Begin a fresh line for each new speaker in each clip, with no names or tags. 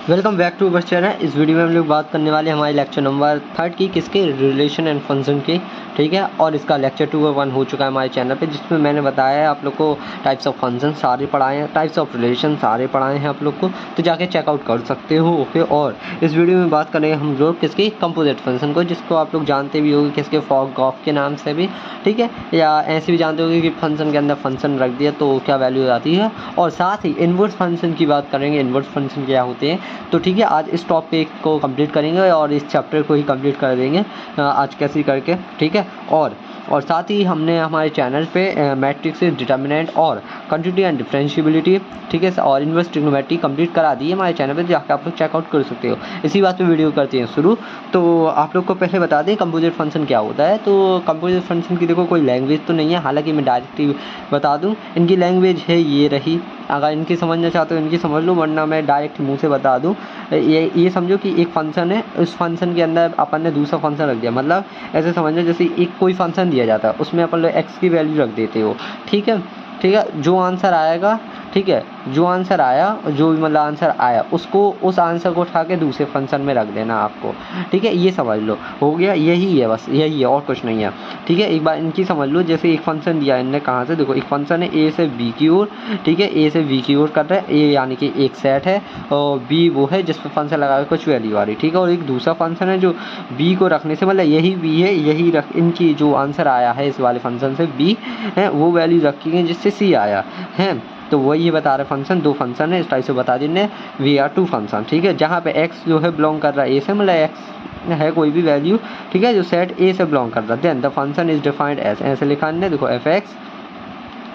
Welcome back to our channel. इस video में हम लोग बात करने वाले हैं हमारे लेक्चर नंबर 3 की, किसके, रिलेशन एंड फंक्शन की। ठीक है, और इसका लेक्चर 2 और 1 हो चुका है हमारे चैनल पे, जिसमें मैंने बताया है आप लोग को टाइप्स ऑफ फंक्शन सारे पढ़ाए हैं, टाइप्स ऑफ रिलेशन सारे पढ़ाए हैं आप लोग को, तो जाके चेकआउट कर सकते हो। ओके, और इस वीडियो में बात करेंगे हम लोग किसकी, कंपोजिट फंक्शन को, जिसको आप लोग जानते भी होंगे किसके, फॉग गॉफ के नाम से भी। ठीक है, या ऐसे भी जानते होंगे कि फंक्शन के अंदर फंक्शन रख दिया तो क्या वैल्यू आती है। और साथ ही इनवर्स फंक्शन की बात करेंगे, इनवर्स फंक्शन क्या होते हैं। तो ठीक है, आज इस टॉपिक को कंप्लीट करेंगे और इस चैप्टर को ही कंप्लीट कर देंगे आज कैसे करके। ठीक है, और साथ ही हमने हमारे चैनल पे मैट्रिक्स, डिटर्मिनेंट और कंटिन्यूटी एंड डिफरेंशिएबिलिटी, ठीक है, और इनवर्स ट्रिग्नोमेट्री कंप्लीट करा दी है हमारे चैनल पे, जाकर आप लोग चेकआउट कर सकते हो। इसी बात पे वीडियो करते हैं शुरू। तो आप लोग को पहले बता दें कंपोजिट फंक्शन क्या होता है। तो कंपोजिट फंक्शन की देखो कोई लैंग्वेज तो नहीं है, हालांकि मैं डायरेक्टली बता दूं इनकी लैंग्वेज है ये रही। अगर इनकी समझना चाहते हो इनकी समझ लो, वरना मैं डायरेक्ट मुंह से बता दूं। ये समझो कि एक फंक्शन है, उस फंक्शन के अंदर अपन ने दूसरा फंक्शन रख दिया। मतलब ऐसे समझो जैसे एक कोई फंक्शन दिया जाता है, उसमें अपन लोग एक्स की वैल्यू रख देते हो। ठीक है, जो आंसर आएगा, ठीक है, जो आंसर आया, जो भी मतलब आंसर आया, उसको, उस आंसर को उठा के दूसरे फंक्शन में रख देना आपको। ठीक है, ये समझ लो, हो गया, यही है, बस यही है और कुछ नहीं है। ठीक है, एक बार इनकी समझ लो। जैसे एक फंक्शन दिया इनने, कहाँ से, देखो एक फंक्शन है ए से बी की ओर। ठीक है, ए से बी की ओर कर रहा है, ए यानी कि एक सेट है, और बी वो है जिस पर फंक्शन लगा के कुछ वैल्यू आ रही। ठीक है, और एक दूसरा फंक्शन है जो बी को रखने से, मतलब यही बी है, यही रख, इनकी जो आंसर आया है इस वाले फंक्शन से बी है, वो वैल्यू रखी गई जिससे सी आया है। तो वही ये बता रहे फंक्शन, दो फंक्शन है, इस टाइप से बता देने वी आर टू फंक्शन। ठीक है, जहाँ पे एक्स जो है बिलोंग कर रहा है ए से, मतलब एक्स है कोई भी वैल्यू, ठीक है, जो सेट ए से बिलोंग कर रहा है, then the function is defined as, ऐसे लिखा है, देखो एफ एक्स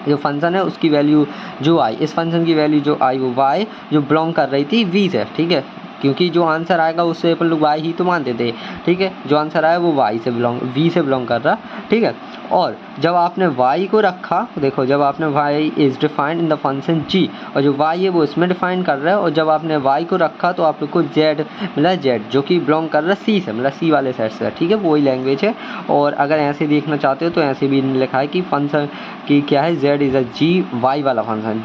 जो फंक्शन है उसकी वैल्यू जो आई, इस फंक्शन की वैल्यू जो आई वो वाई जो बिलोंग कर रही थी वी से। ठीक है, क्योंकि जो आंसर आएगा उससे अपन लोग वाई ही तो मानते थे। ठीक है, जो आंसर आया वो वाई से बिलोंग, वी से बिलोंग कर रहा। ठीक है, और जब आपने y को रखा, देखो जब आपने y is defined in the function g, और जो y है वो इसमें डिफाइन कर रहा है, और जब आपने y को रखा तो आप लोग को z मिला, z जो कि बिलोंग कर रहा है c से, मतलब c वाले सेट से। ठीक है, वही लैंग्वेज है। और अगर ऐसे देखना चाहते हो तो ऐसे भी लिखा है कि फंक्शन की क्या है, z is a g y वाला फंक्शन,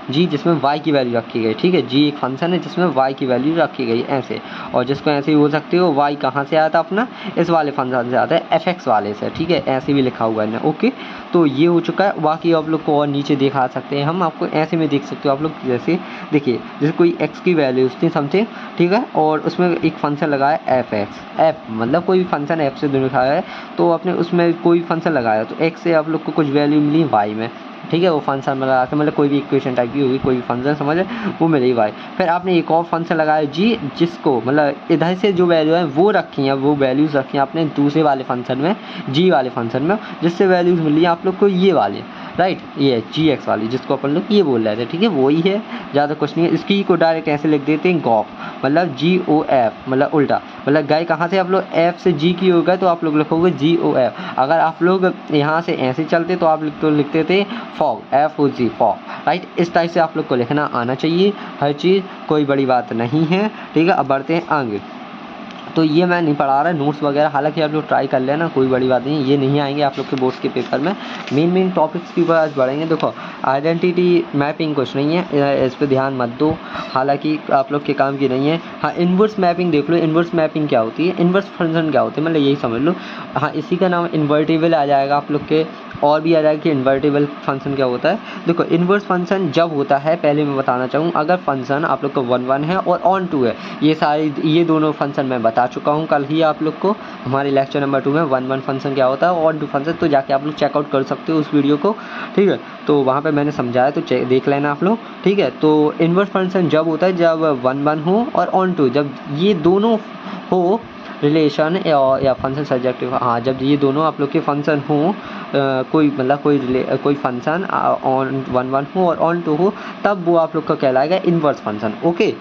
जी जिसमें y की वैल्यू रखी गई। ठीक है, g एक फंक्शन है जिसमें y की वैल्यू रखी गई ऐसे, और जिसको ऐसे ही बोल सकते हो y कहाँ से आता है अपना, इस वाले फंक्शन से आता है fx वाले से। ठीक है, ऐसे भी लिखा हुआ है। ओके, तो ये हो चुका है। बाकी आप लोग को और नीचे दिखा सकते हैं हम, आपको ऐसे में देख सकते हो आप लोग। जैसे देखिए, जैसे कोई x की वैल्यू उसने समथिंग, ठीक है, और उसमें एक फंक्शन लगाया एफ एक्स, एफ मतलब कोई भी फंक्शन f से दिखाया है, तो आपने उसमें कोई फंक्शन लगाया तो x से आप लोग को कुछ वैल्यू मिली y में। ठीक है, वो फंक्शन में लगा के, मतलब कोई भी इक्वेशन टाइप की होगी, कोई भी फंक्शन समझे, वो मिलेगी वाई। फिर आपने एक और फंक्शन लगाया जी, जिसको मतलब इधर से जो वैल्यू है वो रखी है, वो वैल्यूज़ रखी हैं आपने दूसरे वाले फंक्शन में, जी वाले फंक्शन में, जिससे वैल्यूज़ मिली आप लोग को ये वाली, राइट, ये जी एक्स वाली, जिसको अपन लोग ये बोल रहे थे। ठीक है, वही है, ज़्यादा कुछ नहीं है। इसकी को डायरेक्ट ऐसे लिख देते हैं गॉफ, मतलब जी ओ एफ, मतलब उल्टा, मतलब गए कहाँ से आप लोग, एफ से जी की हो गए तो आप लोग लिखोगे जी ओ एफ। अगर आप लोग यहाँ से ऐसे चलते तो आप लिखते थे फॉग, एफ ओ जी, फॉग, राइट। इस टाइप से आप लोग को लिखना आना चाहिए हर चीज़, कोई बड़ी बात नहीं है। ठीक है, अब बढ़ते हैं आगे। तो ये मैं नहीं पढ़ा रहा नोट्स वगैरह, हालांकि आप लोग ट्राई कर लेना, कोई बड़ी बात नहीं, ये नहीं आएंगे आप लोग के बोर्ड्स के पेपर में। मेन टॉपिक्स के ऊपर आज बढ़ेंगे। देखो आइडेंटिटी मैपिंग कुछ नहीं है, इस पर ध्यान मत दो, हालांकि आप लोग के काम की नहीं है। हाँ, इन्वर्स मैपिंग देख लो, इन्वर्स मैपिंग क्या होती है, इन्वर्स फंक्शन क्या होते हैं, मतलब यही समझ लो। हाँ, इसी का नाम इन्वर्टिबल आ जाएगा आप लोग के, और भी आ जाएगा कि इन्वर्टिबल फंक्शन क्या होता है। देखो इन्वर्स फंक्शन जब होता है, पहले मैं बताना चाहूँ, अगर फंक्शन आप लोग को 1 1 है और ऑन 2 है, ये दोनों फंक्शन मैं बता चुका हूँ कल ही आप लोग को हमारे लेक्चर नंबर 2 में 1 1 फंक्शन क्या होता है, ऑन 2 फंक्शन, तो जाके आप लोग चेकआउट कर सकते हो उस वीडियो को। ठीक है, तो वहाँ पे मैंने समझाया, तो देख लेना आप लोग। ठीक है, तो इन्वर्स फंक्शन जब होता है जब 1 1 हो और ऑन 2, जब ये दोनों हो रिलेशन या फंक्शन सब्जेक्टिव, हाँ, जब ये दोनों आप लोग के फंक्शन हो, कोई मतलब कोई फंक्शन ऑन 1 1 हो और ऑन 2 हो, तब वो आप लोग का कहलाएगा इन्वर्स फंक्शन। ओके,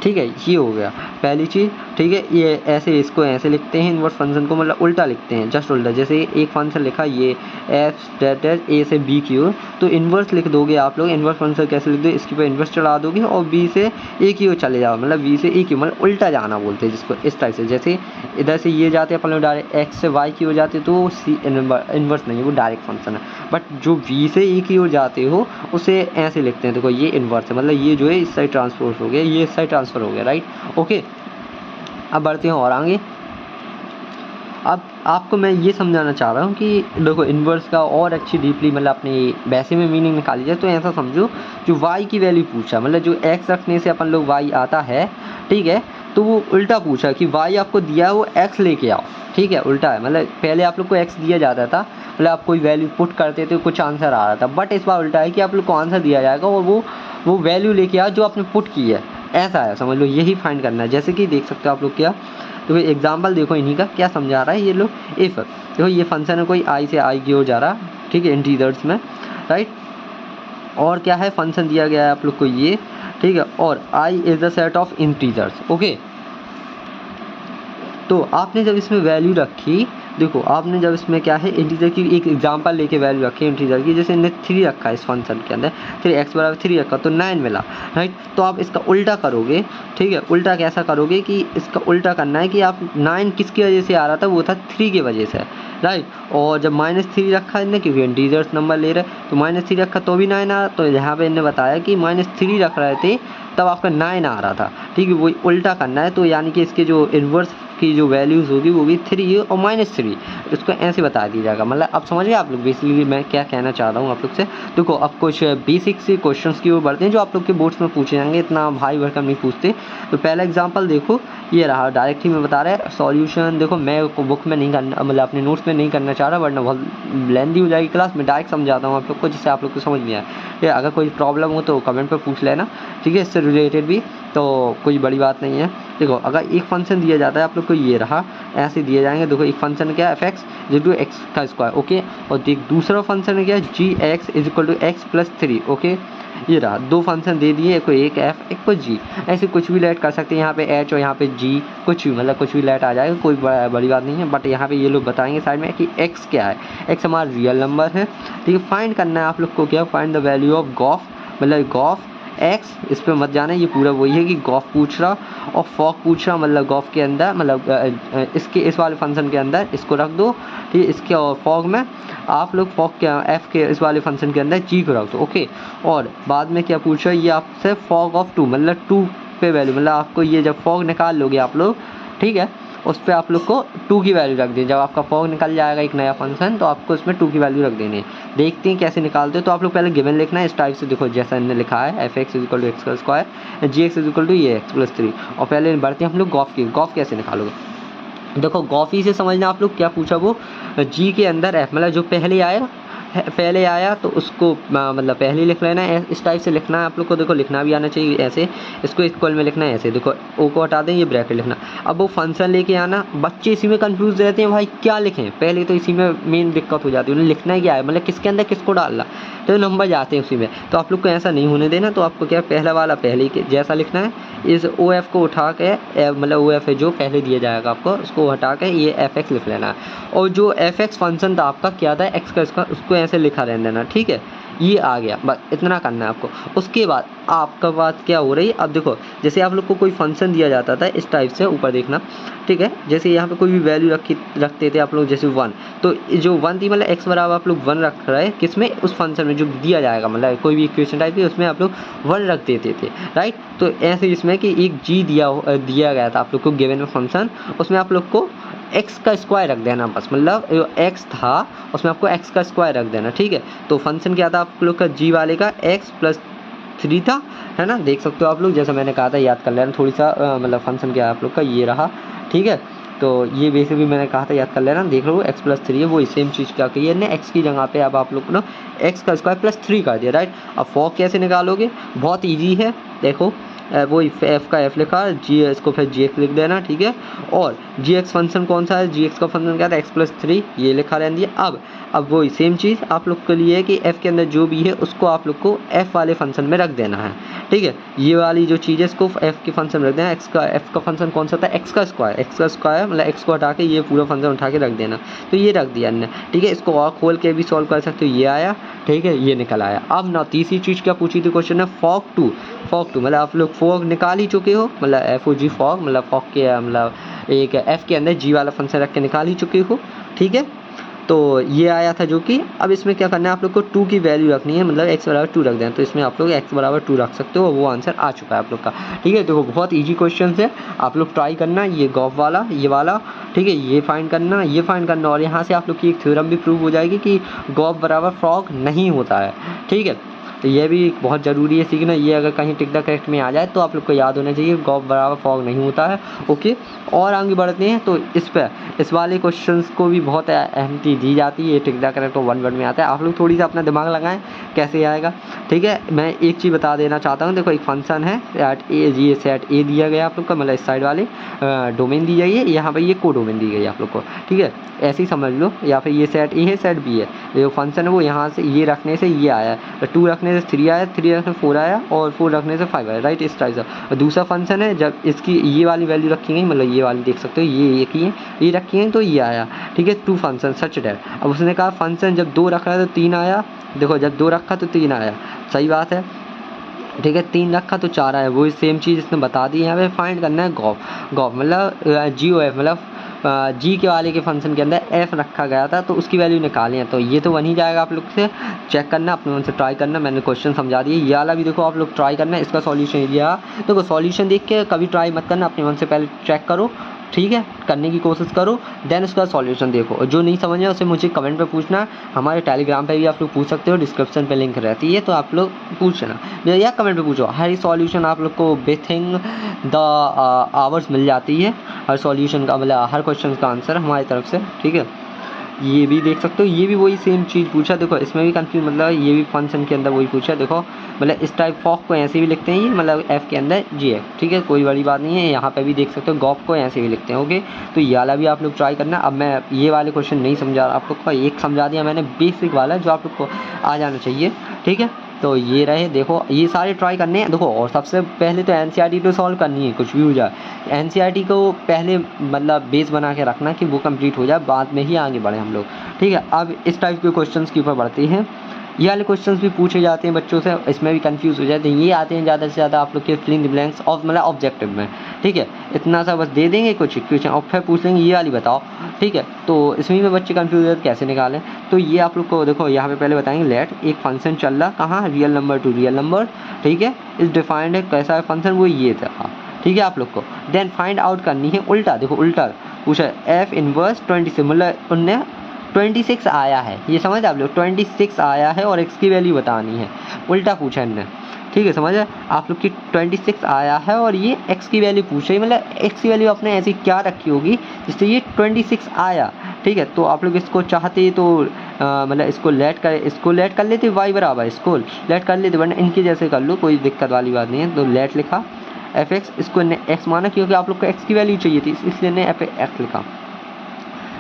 ठीक है, ये हो गया पहली चीज़। ठीक है, ये ऐसे, इसको ऐसे लिखते हैं इन्वर्स फंक्शन को, मतलब उल्टा लिखते हैं, जस्ट उल्टा। जैसे एक फंक्शन लिखा ये एफ स्टेटस ए से बी की ओर, तो इन्वर्स लिख दोगे आप लोग। इन्वर्स फंक्शन कैसे लिख दो, इसके ऊपर इन्वर्स चढ़ा दोगे और बी से ए की ओर चले जाओ, मतलब बी से ए की, मतलब उल्टा जाना बोलते हैं जिसको, इस टाइप से। जैसे इधर से ये जाते हैं अपन लोग डायरेक्ट एक्स से वाई की हो जाते तो सी इन्वर्स नहीं है, वो डायरेक्ट फंक्शन है। बट जो वी से ई की ओर जाते हो उसे ऐसे लिखते हैं, देखो ये इन्वर्स है, मतलब ये जो है इस साइड ट्रांसफर हो गया, ये इस साइड ट्रांसफर हो गया, राइट। ओके, अब बढ़ते हैं और आगे। अब आपको मैं ये समझाना चाह रहा हूँ कि देखो इन्वर्स का और अच्छी डीपली मतलब अपनी वैसे में मीनिंग निकाली जाए तो ऐसा समझो, जो y की वैल्यू पूछा, मतलब जो x रखने से अपन लोग y आता है, ठीक है, तो वो उल्टा पूछा कि y आपको दिया है वो x लेके आओ, ठीक है, उल्टा है। मतलब पहले आप लोग को x दिया जाता था, मतलब आप कोई वैल्यू पुट करते थे कुछ आंसर आ रहा था, बट इस बार उल्टा है कि आप लोग को आंसर दिया जाएगा और वो वैल्यू लेके आओ जो आपने पुट की है, ऐसा है, समझ लो, यही फाइंड करना है। जैसे कि देख सकते हो आप लोग क्या, तो एग्जाम्पल देखो इन्हीं का क्या समझा रहा है ये लोग। इफ देखो ये फंक्शन है कोई आई से आई की ओर जा रहा, ठीक है, इंटीजर्स में, राइट। और क्या है, फंक्शन दिया गया है आप लोग को ये, ठीक है, और I is the set of integers. Okay, तो आपने जब इसमें वैल्यू रखी, देखो आपने जब इसमें क्या है इंटीजर की एक एग्जांपल लेके वैल्यू रखी इंटीजर की, जैसे इन्हें 3 रखा है इस फंक्शन के अंदर, 3x बराबर 3 रखा तो 9 मिला, राइट। तो आप इसका उल्टा करोगे, ठीक है, उल्टा कैसा करोगे कि इसका उल्टा करना है कि आप 9 किसकी वजह से आ रहा था, वो था 3 की वजह से, राइट। और जब -3 रखा है इन्हें, क्योंकि इंटीजर्स नंबर ले रहे, तो -3 रखा तो भी 9 आ, तो यहाँ पे इन्हें बताया कि -3 रख रहे थे तब आपका 9 आ रहा था, ठीक है, वही उल्टा करना है। तो यानी कि इसके जो इन्वर्स की जो वैल्यूज़ होगी वो भी 3 और -3, इसको ऐसे बता दिया जाएगा। मतलब अब समझ गए आप लोग बेसिकली मैं क्या कहना चाह रहा हूँ आप लोग से। देखो अब कुछ बेसिक से क्वेश्चंस की ओर बढ़ते हैं जो आप लोग के बोर्ड्स में पूछे जाएंगे, इतना भाई भरकम नहीं पूछते। तो पहला एग्जांपल देखो ये रहा, डायरेक्ट ही मैं बता रहा है सॉल्यूशन। देखो मैं बुक में नहीं करना, मतलब अपने नोट्स में नहीं करना चाह रहा, वरना बहुत लेंदी हो जाएगी क्लास में, डायरेक्ट समझाता हूँ आप लोग को जिससे आप लोग को समझ में आए। अगर कोई प्रॉब्लम हो तो कमेंट पर पूछ लेना, ठीक है, इससे रिलेटेड भी, तो कोई बड़ी बात नहीं है। देखो अगर एक फंक्शन दिया जाता है आप लोग को, ये रहा, ऐसे दिए जाएंगे। देखो एक फंक्शन क्या है f(x) = x का स्क्वायर, ओके, और देख दूसरा फंक्शन है क्या है g(x) = x + 3, ओके। ये रहा, दो फंक्शन दे दिए, कोई एक f एक को g, ऐसे कुछ भी लेट कर सकते हैं, यहाँ पे h और यहाँ पे g, कुछ भी, मतलब कुछ भी लेट आ जाएगा, कोई बड़ी बात नहीं है। बट यहाँ पे ये लोग बताएंगे साइड में कि x क्या है, x हमारा रियल नंबर है, ठीक है। फाइंड करना है आप लोग को क्या, फाइंड द वैल्यू ऑफ गॉफ, मतलब गॉफ x, इस पर मत जाना, ये पूरा वही है कि गॉफ पूछ रहा और फॉक पूछ रहा, मतलब गॉफ के अंदर, मतलब इसके इस वाले फंक्शन के अंदर इसको रख दो, ठीक है, इसके और फॉग में आप लोग फॉग के f के इस वाले फंक्शन के अंदर g को रख दो, ओके। और बाद में क्या पूछ रहा है ये आपसे, फॉग ऑफ 2, मतलब 2 पे वैल्यू, मतलब आपको ये जब फॉग निकाल लोगे आप लोग, ठीक है, उस पर आप लोग को 2 की वैल्यू रख दें। जब आपका फॉग निकल जाएगा एक नया फंक्शन तो आपको इसमें 2 की वैल्यू रख देनी है। देखते हैं कैसे निकालते हो। तो आप लोग पहले गिवन लिखना है इस टाइप से, देखो जैसा इन्होंने लिखा है f(x) = x का स्क्वायर, g(x) = ये x + 3। और पहले बढ़ते हैं हम लोग गॉफ की, गॉफ कैसे निकालोगे। देखो गॉफ ही से समझना आप लोग, क्या पूछा वो, g के अंदर f, मतलब जो पहले आया तो उसको मतलब पहले लिख लेना है, इस टाइप से लिखना है आप लोग को। देखो लिखना भी आना चाहिए ऐसे, इसको इक्वल में लिखना है ऐसे, देखो ओ को हटा दें, ये ब्रैकेट लिखना। अब वो फंक्शन लेके आना, बच्चे इसी में कंफ्यूज रहते हैं भाई क्या लिखें, पहले तो इसी में मेन दिक्कत हो जाती है, उन्हें लिखना ही क्या है, मतलब किसके अंदर किसको डालना, तो नंबर जाते हैं उसी में। तो आप लोग को ऐसा नहीं होने देना, तो आपको क्या पहला वाला पहले के जैसा लिखना है, इस ओ एफ को उठा के, मतलब ओ एफ है जो पहले दिया जाएगा आपको, उसको हटा के ये f(x) लिख लेना है। और जो f(x) फंक्शन था आपका क्या था, x का स्क्वायर, उसको ऐसे लिखा रहने देना, ठीक है, ये आ गया, बस इतना करना है आपको। उसके बाद आपका बात क्या हो रही है, अब देखो जैसे आप लोग को कोई फंक्शन दिया जाता था इस टाइप से, ऊपर देखना, ठीक है, जैसे यहाँ पे कोई भी वैल्यू रखते थे आप लोग, जैसे 1, तो जो 1 थी, मतलब x बराबर आप लोग 1 रख रहे हैं किसमें, उस फंक्शन में जो दिया जाएगा, मतलब कोई भी इक्वेशन टाइप की उसमें आप लोग 1 रख देते थे, राइट। तो ऐसे इसमें कि एक g दिया गया था आप लोग को गिवन में फंक्शन, उसमें आप लोग को x का स्क्वायर रख देना, बस मतलब जो x था उसमें आपको x का स्क्वायर रख देना, ठीक है। तो फंक्शन क्या था आप लोग का, g वाले का x + 3 था, है ना, देख सकते हो आप लोग, जैसा मैंने कहा था, याद कर लेना थोड़ी सा, मतलब फंक्शन क्या है आप लोग का, ये रहा, ठीक है। तो ये बेसिकली मैंने कहा था याद कर लेना, देख लो x + 3 है, वो सेम चीज़ क्या की है, x की जगह पे अब आप लोग को ना x का स्क्वायर + 3 कर दिया, राइट। अब फॉग कैसे निकालोगे, बहुत ईजी है, देखो वो f का f लिखा, g इसको फिर gx लिख देना, ठीक है। और gx फंक्शन कौन सा है, gx का फंक्शन क्या था, x + 3, ये लिखा रहने दिया। अब वही सेम चीज़ आप लोग के लिए है कि f के अंदर जो भी है उसको आप लोग को f वाले फंक्शन में रख देना है, ठीक है। ये वाली जो चीज़ है इसको f के फंक्शन में रख देना। f का फंक्शन कौन सा था, x का स्क्वायर, मतलब x को हटा के ये पूरा फंक्शन उठा के रख देना, तो ये रख दिया हमने, ठीक है। इसको और खोल के भी सॉल्व कर सकते हो, ये आया, ठीक है, ये निकल आया। अब ना तीसरी चीज़ क्या पूछी थी क्वेश्चन में, फॉग टू, मतलब आप लोग फॉग निकाल ही चुके हो, मतलब FOG फॉग, मतलब फॉग के मतलब एक एफ के अंदर जी वाला फंक्शन रख के निकाल ही चुकी हूँ, ठीक है। तो ये आया था जो कि अब इसमें क्या करना है आप लोग को 2 की वैल्यू रखनी है, मतलब x बराबर 2 रख दें, तो इसमें आप लोग x बराबर 2 रख सकते हो, वो आंसर आ चुका है आप लोग का, ठीक है। देखो बहुत इजी क्वेश्चन है, आप लोग ट्राई करना, ये गॉफ वाला ये वाला, ठीक है, ये फाइंड करना, ये फाइंड करना, और यहाँ से आप लोग की एक थ्योरम भी प्रूव हो जाएगी कि गॉफ बराबर फ्रॉग नहीं होता है, ठीक है। तो ये भी बहुत ज़रूरी है सीखना, ये अगर कहीं टिक द करेक्ट में आ जाए तो आप लोग को याद होना चाहिए गॉफ बराबर फ्रॉग नहीं होता है, ओके। और आगे बढ़ते हैं, तो इस वाले क्वेश्चंस को भी बहुत अहमियत दी जाती है, ये टिक द करेक्ट 1 वर्ड में आता है, आप लोग थोड़ी सा अपना दिमाग लगाएं कैसे आएगा, ठीक है। मैं एक चीज़ बता देना चाहता हूँ, देखो एक फंक्शन है सेट ए, ये सेट ए दिया गया आप लोग का, मतलब इस साइड वाले डोमेन दी गई है, यहाँ पर ये को डोमेन दी गई है आप लोग को, ठीक है, ऐसे ही समझ लो। या फिर ये सेट ए है, सेट बी है, जो फंक्शन है वो यहाँ से ये रखने से ये आया, 2 रखने से 3 आया, 3 रखने से 4 आया, और 4 रखने से 5 आया, राइट, इस टाइप से। दूसरा फंक्शन है जब इसकी ये वाली वैल्यू रखी गई, मतलब ये वाली देख सकते हो, ये एक ही है, ये रखी है तो ये आया, ठीक है, 2 फंक्शन सच डेट। अब उसने कहा फंक्शन जब 2 रखा है तो 3 आया, देखो जब 2 रखा तो 3 आया, सही बात है, ठीक है, 3 रखा तो 4 आया, वही सेम चीज़ इसने बता दी। यहाँ पे फाइंड करना है गॉफ मतलब जी ओ एफ, मतलब जी के वाले के फंक्शन के अंदर एफ रखा गया था तो उसकी वैल्यू निकालें हैं, तो ये तो बन ही जाएगा, आप लोग से चेक करना, अपने मन से ट्राई करना, मैंने क्वेश्चन समझा दिए। ये वाला भी देखो आप लोग ट्राई करना, इसका सॉल्यूशन ये देखो, सॉल्यूशन देख के कभी ट्राई मत करना, अपने मन से पहले चेक करो, ठीक है, करने की कोशिश करो, देन उसका सॉल्यूशन देखो, और जो नहीं समझ उसे मुझे कमेंट पे पूछना, हमारे टेलीग्राम पे भी आप लोग पूछ सकते हो, डिस्क्रिप्शन पे लिंक रहती है, तो आप लोग पूछना या कमेंट पे पूछो, हर सॉल्यूशन आप लोग को विथिन द आवर्स मिल जाती है, हर सॉल्यूशन का मतलब हर क्वेश्चन का आंसर हमारी तरफ से, ठीक है। ये भी देख सकते हो, ये भी वही सेम चीज़ पूछा, देखो इसमें भी कंफ्यूज, मतलब ये भी फंक्शन के अंदर वही पूछा, देखो मतलब इस टाइप फॉक को ऐसे भी लिखते हैं, ये मतलब एफ के अंदर जी एफ, ठीक है, कोई बड़ी बात नहीं है। यहाँ पे भी देख सकते हो गॉफ को ऐसे भी लिखते हैं, ओके। तो ये वाला भी आप लोग ट्राई करना। अब मैं ये वाले क्वेश्चन नहीं समझा रहा आप लोग को, एक समझा दिया मैंने बेसिक वाला जो आप लोग को आ जाना चाहिए, ठीक है। तो ये रहे, देखो ये सारे ट्राई करने हैं, देखो और सबसे पहले तो एनसीईआरटी तो सॉल्व करनी है, कुछ भी हो जाए एनसीईआरटी को पहले मतलब बेस बना के रखना कि वो कंप्लीट हो जाए, बाद में ही आगे बढ़े हम लोग, ठीक है। अब इस टाइप के क्वेश्चंस के ऊपर बढ़ते हैं, ये वाले क्वेश्चंस भी पूछे जाते हैं बच्चों से, इसमें भी कंफ्यूज हो जाते हैं, ये आते हैं ज़्यादा से ज़्यादा आप लोग के फिल इन द ब्लैंक्स और मतलब ऑब्जेक्टिव में, ठीक है, इतना सा बस दे देंगे कुछ क्वेश्चन और फिर पूछ लेंगे ये वाली बताओ, ठीक है। तो इसमें भी बच्चे कंफ्यूज होते कैसे निकालें, तो ये आप लोग को देखो यहाँ पे पहले बताएंगे, लेट एक फंक्शन चल रहा कहाँ, real number two real number, ठीक है, इस डिफाइंड है कैसा है फंक्शन, वो ये था, ठीक है, आप लोग को देन फाइंड आउट करनी है उल्टा, देखो उल्टा पूछा एफ इनवर्स 20 से, मतलब उनने 26 आया है, ये समझ आप लोग 26 आया है और x की वैल्यू बतानी है, उल्टा पूछा इनने, ठीक है, समझ आप लोग की 26 आया है और ये x की वैल्यू पूछ रही है, मतलब x की वैल्यू आपने ऐसी क्या रखी होगी जिससे ये 26 आया, ठीक है। तो आप लोग इसको चाहते तो मतलब इसको लेट कर लेते y बराबर, इसको लेट कर लेते, वरना इनके जैसे कर लो, कोई दिक्कत वाली बात नहीं है। तो लेट लिखा एफ एक्स, इसको x माना क्योंकि आप लोग को x की वैल्यू चाहिए थी, इसलिए ने एफ एक्स लिखा,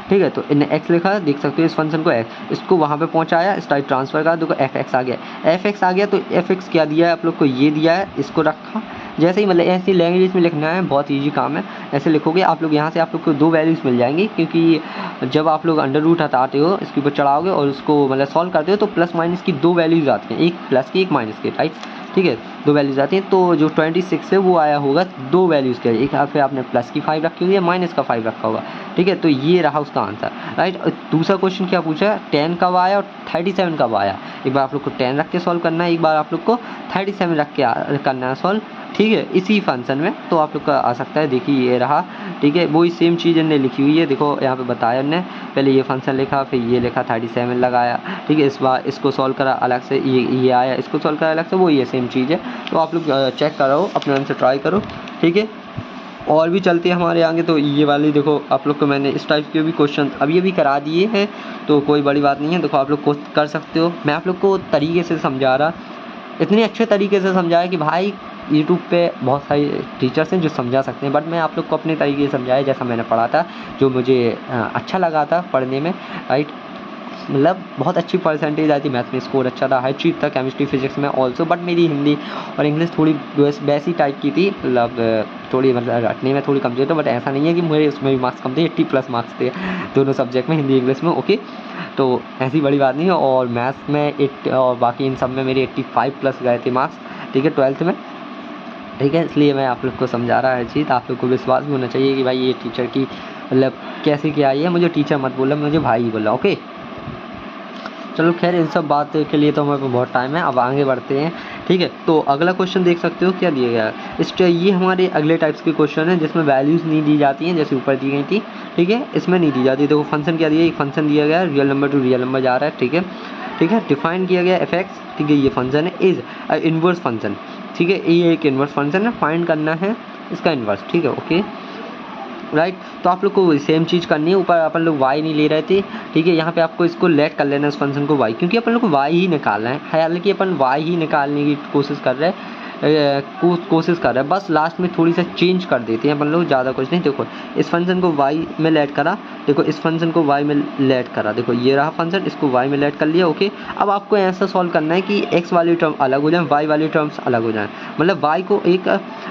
ठीक है। तो इन्हें x लिखा, देख सकते हो इस फंक्शन को x, इसको वहाँ पे पहुँचाया, इस टाइप ट्रांसफर का, देखो एफ एक्स आ गया, एफ एक्स आ गया, तो एफ एक्स क्या दिया है आप लोग को, ये दिया है, इसको रखा, जैसे ही मतलब ऐसी लैंग्वेज में लिखना है, बहुत इजी काम है, ऐसे लिखोगे आप लोग, यहाँ से आप लोग को 2 वैल्यूज़ मिल जाएंगी, क्योंकि जब आप लोग अंडर रूट हटाते हो इसके ऊपर चढ़ाओगे और उसको मतलब सॉल्व करते हो तो प्लस माइनस की 2 वैल्यूज़ आती हैं, एक प्लस की एक माइनस की, राइट, ठीक है, 2 वैल्यूज़ आती हैं। तो जो 26 है वो आया होगा 2 वैल्यूज़ के, एक पे आपने प्लस की 5 रखी होगी या माइनस का 5 रखा होगा, ठीक है। तो ये रहा उसका आंसर, राइट। दूसरा क्वेश्चन क्या पूछा है, 10 कब आया और 37 कब आया, एक बार आप लोग को 10 रख के सॉल्व करना है, एक बार आप लोग को 37 रख के करना है सॉल्व, ठीक है, इसी फंक्शन में। तो आप लोग का आ सकता है, देखिए ये रहा, ठीक है, वही सेम चीज़ इन्होंने लिखी हुई है, देखो यहाँ पे बताया उन्होंने, पहले ये फंक्शन लिखा, फिर ये लिखा 37 लगाया, ठीक है, इस बार इसको सॉल्व करा अलग से, ये आया, इसको सॉल्व करा अलग से, वो ये सेम चीज़ है। तो आप लोग चेक करो, अपने मन से ट्राई करो, ठीक है। और भी चलते हैं हमारे आगे, तो ये वाली देखो आप लोग को मैंने इस टाइप के भी क्वेश्चन अभी भी करा दिए हैं, तो कोई बड़ी बात नहीं है, देखो आप लोग कर सकते हो। मैं आप लोग को तरीके से समझा रहा, इतने अच्छे तरीके से समझाया कि भाई यूट्यूब पे बहुत सारे टीचर्स हैं जो समझा सकते हैं, बट मैं आप लोग को अपने तरीके से समझाया जैसा मैंने पढ़ा था, जो मुझे अच्छा लगा था पढ़ने में, राइट, मतलब बहुत अच्छी परसेंटेज आई थी, मैथ में स्कोर अच्छा था, हर चीज़ था, केमिस्ट्री फिजिक्स में ऑल्सो, बट मेरी हिंदी और इंग्लिश थोड़ी वैसी टाइप की थी, मतलब थोड़ी मतलब रटने में थोड़ी कमजोर था, बट ऐसा नहीं है कि मुझे उसमें भी मार्क्स कम थे, 80+ मार्क्स थे दोनों सब्जेक्ट में, हिंदी इंग्लिश में, ओके। तो ऐसी बड़ी बात नहीं है, और मैथ्स में 8 और बाकी इन सब में मेरे 85+ गए थे मार्क्स, ठीक है, 12th में। ठीक है, इसलिए मैं आप लोग को समझा रहा है चीज़। आप लोग को विश्वास भी होना चाहिए कि भाई ये टीचर की मतलब कैसे क्या आई है। मुझे टीचर मत बोला, मुझे भाई ही बोला। ओके, चलो खैर, इन सब बात के लिए तो हमारे पास बहुत टाइम है, अब आगे बढ़ते हैं। ठीक है, तो अगला क्वेश्चन देख सकते हो क्या दिया गया है। ये हमारे अगले टाइप्स के क्वेश्चन है जिसमें वैल्यूज़ नहीं दी जाती हैं, जैसे ऊपर दी गई थी। ठीक है, इसमें नहीं दी जाती। देखो फंक्शन क्या दिया, एक फंक्शन दिया गया है, real number two real number जा रहा है। ठीक है, ठीक है, डिफाइन किया गया एफ एक्स। ठीक है, ये फंक्शन है, इज इनवर्स फंक्शन। ठीक है, ये एक इनवर्स फंक्शन है, फाइंड करना है इसका इनवर्स। ठीक है, ओके राइट। तो आप लोग को सेम चीज़ करनी है। ऊपर अपन लोग वाई नहीं ले रहे थे। ठीक है, यहाँ पे आपको इसको लेट कर लेना है, इस फंक्शन को वाई, क्योंकि अपन लोग को वाई ही निकालना है। हालांकि अपन वाई ही निकालने की कोशिश कर रहे हैं, बस लास्ट में थोड़ी सा चेंज कर देते हैं अपन लोग, ज़्यादा कुछ नहीं। देखो इस फंक्शन को वाई में लेट करा, देखो इस फंक्शन को वाई में लेट करा, देखो ये रहा फंक्शन, इसको वाई में लेट कर लिया। ओके, अब आपको ऐसा सॉल्व करना है कि एक्स वाली टर्म अलग हो जाए, वाई वाली टर्म्स अलग हो जाए। मतलब वाई को एक,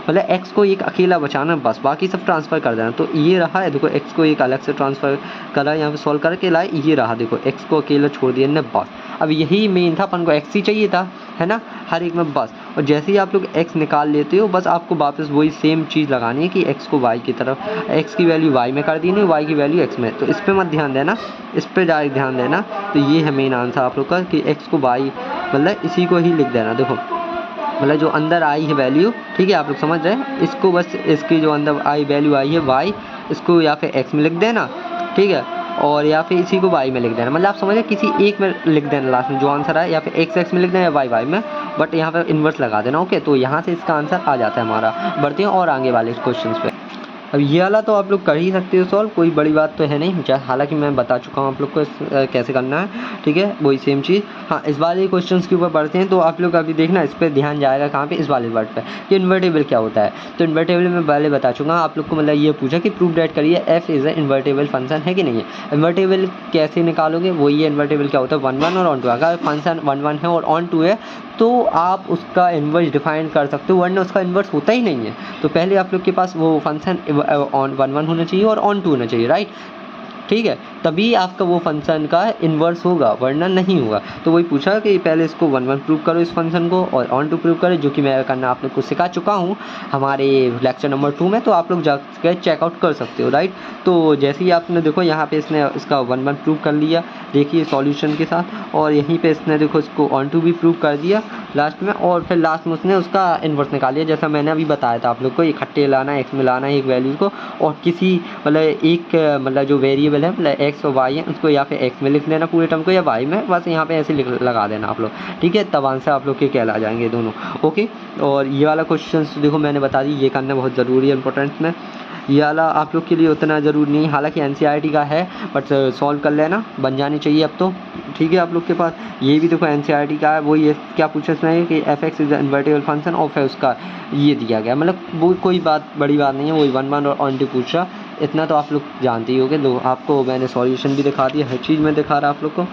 मतलब एक्स को एक अकेला बचाना, बस बाकी सब ट्रांसफ़र कर देना। तो ये रहा है, देखो एक्स को एक अलग से ट्रांसफ़र करा, यहाँ पे सॉल्व करके लाए, ये रहा, देखो एक्स को अकेला छोड़ दिया ना, बस। अब यही मेन था, अपन को एक्स ही चाहिए था, है ना, हर एक में बस। और जैसे ही आप लोग एक्स निकाल लेते हो, बस आपको वापस वही सेम चीज़ लगानी है कि एक्स को वाई की तरफ, एक्स की वैल्यू वाई में कर देनी है, वाई की वैल्यू एक्स में। तो इस पर मत ध्यान देना, इस पर डायरेक्ट ध्यान देना। तो ये है मेन आंसर आप लोग का कि एक्स को वाई, मतलब इसी को ही लिख देना। देखो मतलब जो अंदर आई है वैल्यू, ठीक है, आप लोग समझ रहे हैं, इसको बस इसकी जो अंदर आई वैल्यू आई है वाई, इसको या फिर एक्स में लिख देना। ठीक है, और या फिर इसी को वाई में लिख देना। मतलब आप समझ रहे, किसी एक में लिख देना लास्ट में जो आंसर आए, या फिर एक्स एक्स में लिख देना या वाई वाई में, बट यहाँ पे इन्वर्स लगा देना। ओके, तो यहाँ से इसका आंसर आ जाता है हमारा। बढ़ते हैं और आगे वाले क्वेश्चन पे। अब ये वाला तो आप लोग कर ही सकते हो सॉल्व, कोई बड़ी बात तो है नहीं, हालांकि मैं बता चुका हूँ आप लोग को कैसे करना है। ठीक है, वही सेम चीज़। हाँ, इस वाले क्वेश्चंस के ऊपर बढ़ते हैं। तो आप लोग अभी देखना, इस पर ध्यान जाएगा कहाँ पे, इस वाले वर्ड पे, कि इन्वर्टेबल क्या होता है। तो इन्वर्टेबल मैं पहले बता चुका हूँ आप लोग को। मतलब ये पूछा कि प्रूव डेट करिए F is a invertible function है कि नहीं है। इन्वर्टेबल कैसे निकालोगे, वही है इन्वर्टेबल क्या होता है, 1 1 और ऑन 2। अगर फंक्शन 1 1 है और ऑन 2 है तो आप उसका इन्वर्स डिफाइन कर सकते हो, वरना उसका इन्वर्स होता ही नहीं है। तो पहले आप लोग के पास वो फंक्शन ऑन 1 1 होना चाहिए और ऑन 2 होना चाहिए, राइट। ठीक है, तभी आपका वो फंक्शन का इन्वर्स होगा, वरना नहीं होगा। तो वही पूछा कि पहले इसको 1 1 प्रूव करो इस फंक्शन को, और ऑन 2 प्रूव करो, जो कि मैं करना आप लोग को सिखा चुका हूँ हमारे लेक्चर नंबर 2 में। तो आप लोग जाकर चेकआउट कर सकते हो, राइट। तो जैसे ही आपने देखो यहाँ पे इसने इसका 1 1 प्रूव कर लिया, देखिए सॉल्यूशन के साथ, और यहीं पे इसने देखो इसको ऑन 2 भी प्रूव कर दिया लास्ट में, और फिर लास्ट में उसने उसका इन्वर्स निकाल लिया, जैसा मैंने अभी बताया था आप लोग को। इकट्ठे लाना है, एक्स में लाना है एक वैल्यू को, और किसी मतलब एक मतलब जो वेरिएबल है, मतलब एक्स और वाई है, उसको या फिर एक्स में लिख लेना पूरे टर्म को, या वाई में, बस यहाँ पे ऐसे लगा देना आप लोग। ठीक है, तब आंसर आप लोग के कहला जाएंगे दोनों। ओके, और ये वाला क्वेश्चन देखो मैंने बता दी, ये करना बहुत ज़रूरी है, इंपॉर्टेंट में। ये वाला आप लोग के लिए उतना ज़रूरी नहीं, हालांकि एनसीईआरटी का है, बट सॉल्व कर लेना, बन जानी चाहिए अब तो। ठीक है, आप लोग के पास ये भी देखो एनसीईआरटी का है। वो ये क्या पूछा इसमें कि F x is invertible function, और फिर उसका ये दिया गया, मतलब वो कोई बात बड़ी बात नहीं है, वही 1 1 और ऑन 2 पूछ रहा, इतना तो आप लोग जानते ही होंगे। लो आपको मैंने सॉल्यूशन भी दिखा दिया, हर चीज़ में दिखा रहा आप लोग को।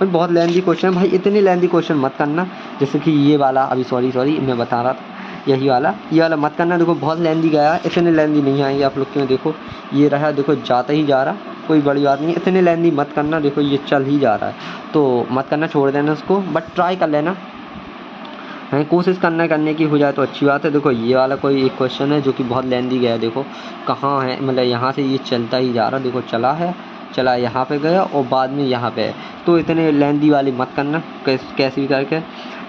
पर बहुत लेंदी क्वेश्चन है भाई, इतनी लेंदी क्वेश्चन मत करना। जैसे कि ये वाला अभी सॉरी मैं बता रहा था, यही वाला, ये वाला मत करना। देखो बहुत लेंदी गया है, इतने लेंदी नहीं आएंगे आप लोग के में। देखो ये रहा, देखो जाता ही जा रहा, कोई बड़ी बात नहीं, इतने लेंदी मत करना। देखो ये चल ही जा रहा है, तो मत करना, छोड़ देना उसको, बट ट्राई कर लेना है, कोशिश करने की हो जाए तो अच्छी बात है। देखो ये वाला कोई एक क्वेश्चन है जो कि बहुत लेंदी गया है। देखो कहाँ है, मतलब यहाँ से ये चलता ही जा रहा, देखो चला यहाँ पे गया और बाद में यहाँ पे है। तो इतने लेंदी वाली मत करना, कैसे भी करके।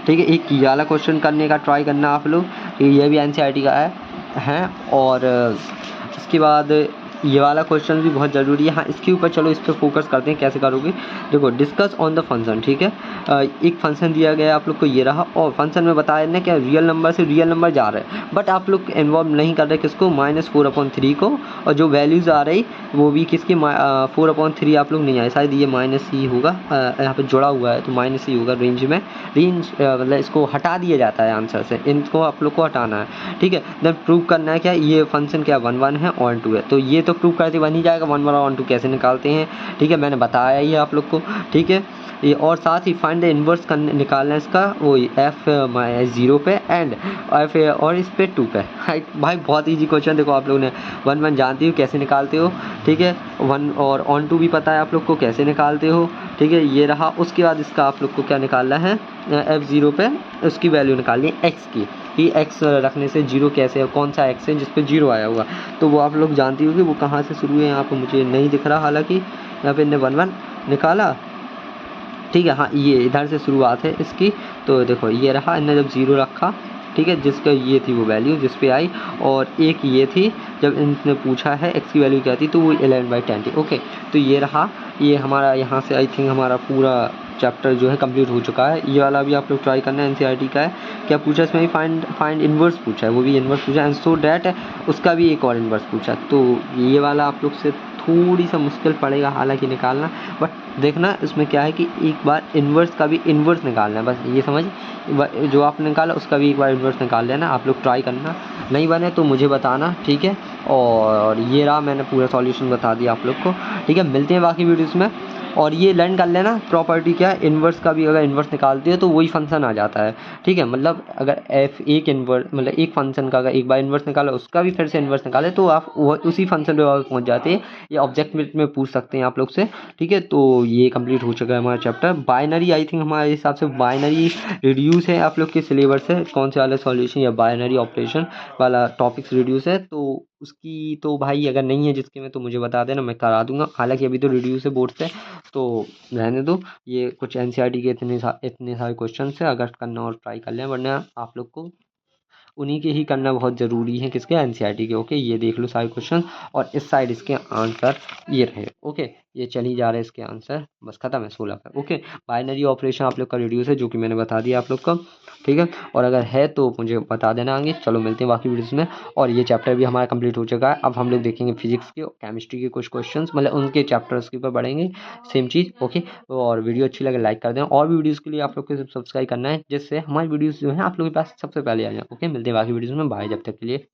ठीक है, एक ये वाला क्वेश्चन करने का ट्राई करना आप लोग, ये भी एनसीईआरटी का है। और इसके बाद ये वाला क्वेश्चन भी बहुत ज़रूरी है। हाँ, इसके ऊपर चलो इस पर फोकस करते हैं, कैसे करोगे। देखो डिस्कस ऑन द फंक्शन। ठीक है, एक फंक्शन दिया गया है आप लोग को, ये रहा, और फंक्शन में बताया ना क्या रियल नंबर से रियल नंबर जा रहे हैं, बट आप लोग इन्वॉल्व नहीं कर रहे किसको, -4/3 को, और जो वैल्यूज़ आ रही वो भी किसकी 4/3 आप लोग नहीं आए, शायद ये माइनस ही होगा, यहाँ पे जुड़ा हुआ है तो माइनस ही होगा रेंज में। मतलब इसको हटा दिया जाता है आंसर से, इनको आप लोग को हटाना है। ठीक है, देन प्रूव करना है क्या, ये फंक्शन क्या 1 1 है ऑन 2 है, तो ये तो प्रूव करते बन ही जाएगा। 1 1 ऑन 2 कैसे निकालते हैं, ठीक है, मैंने बताया ही है आप लोग को। ठीक है, ये और साथ ही फाइंड द इन्वर्स निकालना है इसका, वो एफ 0 पे एंड एफ और इस पे 2 पे। भाई बहुत ईजी क्वेश्चन। देखो आप लोगों ने 1 1 जानते हो कैसे निकालते हो, ठीक है, 1 और ऑन 2 भी पता है आप लोग को कैसे निकालते हो। ठीक है, ये रहा। उसके बाद इसका आप लोग को क्या निकालना है, F0 पे उसकी वैल्यू निकालनी है एक्स की। कि एक्स रखने से जीरो कैसे है, कौन सा एक्स है जिस पे जीरो आया होगा, तो वो आप लोग जानती होगी वो कहाँ से शुरू है। यहाँ पर मुझे नहीं दिख रहा, हालांकि यहाँ पे इनने 1 1 निकाला, ठीक है। हाँ, ये इधर से शुरुआत है इसकी, तो देखो ये रहा, इनने जब ज़ीरो रखा, ठीक है, जिसका ये थी वो वैल्यू जिस पे आई, और एक ये थी जब इनने पूछा है एक्स की वैल्यू क्या थी, तो वो 11/10 थी। ओके, तो ये रहा, ये हमारा यहाँ से आई थिंक हमारा पूरा चैप्टर जो है कंप्लीट हो चुका है। ये वाला भी आप लोग ट्राई करना है, एनसीईआरटी का है। क्या पूछा इसमें भी फाइंड इनवर्स पूछा है, वो भी इनवर्स पूछा, एंड सो डैट उसका भी एक और इनवर्स पूछा। तो ये वाला आप लोग से थोड़ी सा मुश्किल पड़ेगा हालांकि निकालना, बट देखना इसमें क्या है कि एक बार इन्वर्स का भी इन्वर्स निकालना है, बस ये समझ, जो आपने निकाला उसका भी एक बार इन्वर्स निकाल लेना। आप लोग ट्राई करना, नहीं बने तो मुझे बताना, ठीक है। और ये रहा, मैंने पूरा सॉल्यूशन बता दिया आप लोग को, ठीक है। मिलते हैं बाकी वीडियोस में। और ये लर्न कर लेना प्रॉपर्टी क्या है, इन्वर्स का भी अगर इन्वर्स निकालती है तो वही फंक्शन आ जाता है, ठीक है। मतलब अगर एफ एक इन्वर्स, मतलब एक फंक्शन का अगर एक बार इन्वर्स निकाला उसका भी फिर से इन्वर्स निकाले तो आप वो उसी फंक्शन पे वापस पहुंच जाते हैं। ये ऑब्जेक्ट में पूछ सकते हैं आप लोग से, ठीक है। तो ये कंप्लीट हो चुका है हमारा चैप्टर। बाइनरी आई थिंक हमारे हिसाब से बाइनरी रिड्यूस है आप लोग के सिलेबस से, कौन से वाला सॉल्यूशन या बाइनरी ऑपरेशन वाला टॉपिक्स रिड्यूस है, तो उसकी तो भाई अगर नहीं है जिसके में तो मुझे बता देना, मैं करा दूंगा। हालांकि अभी तो रिड्यूस है बोर्ड से, तो रहने दो। ये कुछ एनसीईआरटी के इतने सारे क्वेश्चन है, अगर करना और ट्राई कर लें, वरना आप लोग को उन्हीं के ही करना बहुत ज़रूरी है, किसके, एनसीईआरटी के। ओके, ये देख लो सारे क्वेश्चन, और इस साइड इसके आंसर ये रहे। ओके, ये चल ही जा रहे हैं इसके आंसर, बस खत्म है 16 का। ओके, बाइनरी ऑपरेशन आप लोग का रिड्यूस है, जो कि मैंने बता दिया आप लोग को, ठीक है। और अगर है तो मुझे बता देना आगे। चलो मिलते हैं बाकी वीडियोस में। और ये चैप्टर भी हमारा कंप्लीट हो चुका है। अब हम लोग देखेंगे फिजिक्स के, केमिस्ट्री के कुछ क्वेश्चंस, मतलब उनके चैप्टर्स के ऊपर बढ़ेंगे, सेम चीज़। ओके, और वीडियो अच्छी लगे लाइक कर देना, और भी वीडियोस के लिए आप लोग को सब्सक्राइब करना है, जिससे हमारी वीडियोस जो है आप लोगों के पास सबसे पहले आ जाए। ओके, मिलते हैं बाकी वीडियोस में, बाय जब तक के लिए।